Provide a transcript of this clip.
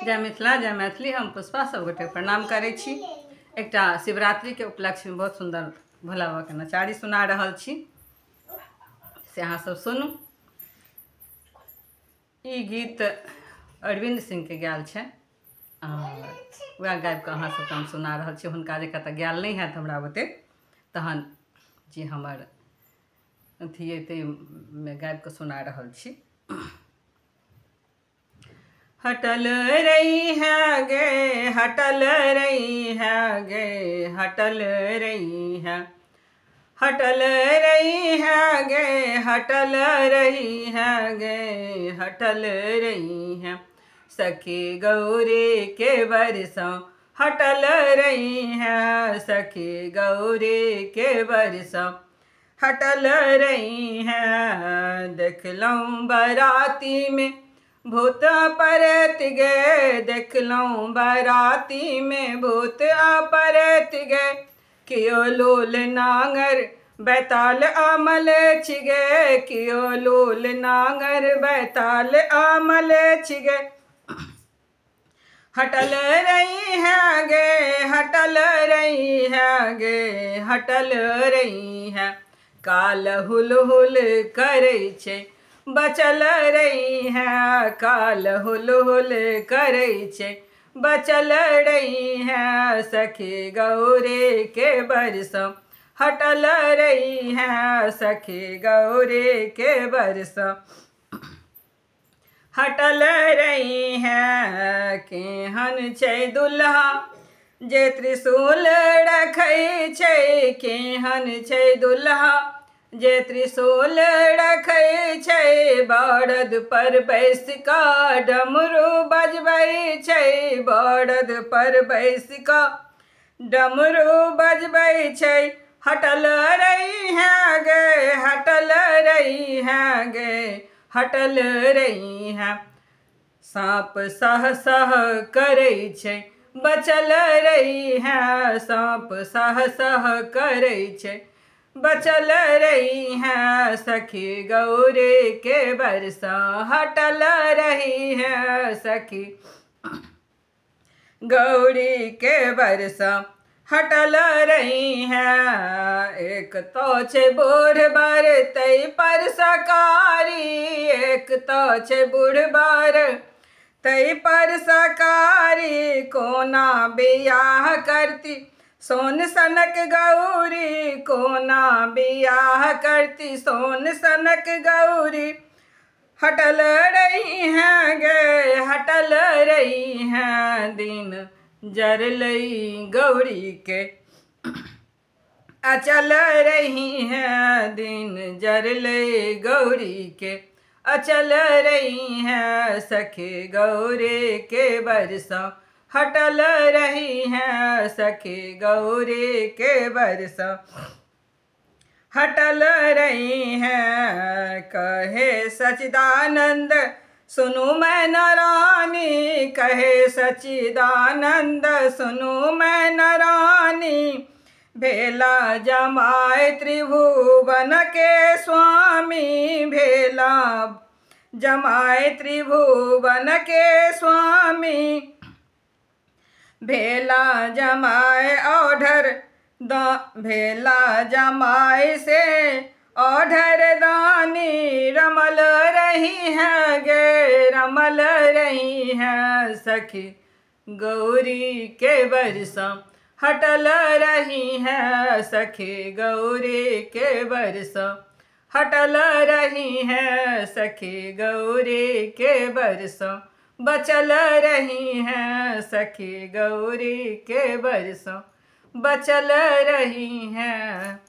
जय मिथिला जय मैथिली। हम पुष्पा सब गोटे प्रणाम करै छी। एकटा शिवरात्रि के उपलक्ष्य में बहुत सुंदर भोला बाबा के नचारी सुना रहल छी, से अहाँ सब सुनू। ई गीत अरविंद सिंह के गायल छै और वह गाबि कऽ अहाँ सबके हम सुना रहल छी। हुनका जे कतऽ गायल नहीं हैत हमरा बुते, तहन जे हमर अथी अइ में गाबि कऽ सुना रहल छी। हटल रही है गे, हटल रही है गे, हटल रही है, हटल रही है गे, हटल रही है गे, हटल रही है। सखी गौरी के बरसों हटल रही है, सखी गौरी के बरसों हटल रही है। देखलऊँ बराती में भूत परत गे, देखलऊँ बराती में भूत परत गे। कियो लूल नांगर बैताल आमल छिगे, कियो लूल नांगर बैताल आमल छिगे। हटल रही है गे, हटल रही है गे, हटल रही है। काल हुल हुल करै छै बचल रही है, काल हुल हुल करै छै बचल रही है। सखी गौरी के बरसों हटल रही है, सखी गौरी के बरसों हटल रही है। केहन छै दुल्हा जे त्रिशूल रखै छै, केहन छै दुल्हा जे त्रिशूल रखै छै। बरद पर बैस कऽ डमरू बजबै छै, बरद पर बैस कऽ डमरू बजबै छै। हटल रही है गे, हटल रही है गे, हटल रही है। साँप सह सह करै छै बचल रही है, साँप सह सह करै छै बचल रही है। सखी गौरी के बरसों हटल रही है, सखी गौरी के बरसों हटल रही है। एक तो छै बूढ़ बर तै पर सकारी, एक तो छै बूढ़ बर तै पर सकारी। कोना बियाह करती सोन सनक गौरी, कोना बियाह करती सोन सनक गौरी। हटल रही है गे, हटल रही है। दिन जरलई गौरी के अचल रही है, दिन जरलई गौरी के अचल रही है। सखी गौरी के बरसों हटल रही है, सखी गौरी के बरसों हटल रही है। कहे सच्चिदानंद सुनु मैं न रानी, कहे सच्चिदानंद सुनु मैं न रानी। भेला जमाए त्रिभुवन के स्वामी, भेला जमाए त्रिभुवन के स्वामी। भेला जमाए ओढ़र भेला जमाए से ओढ़र दानी। रमल रही है गे, रमल रही है। सखी गौरी के बरसों हटल रही है, सखी गौरी के बरसों हटल रही है। सखी गौरी के बरसों बचल रही है, सखी गौरी के बरसों बचल रही हैं।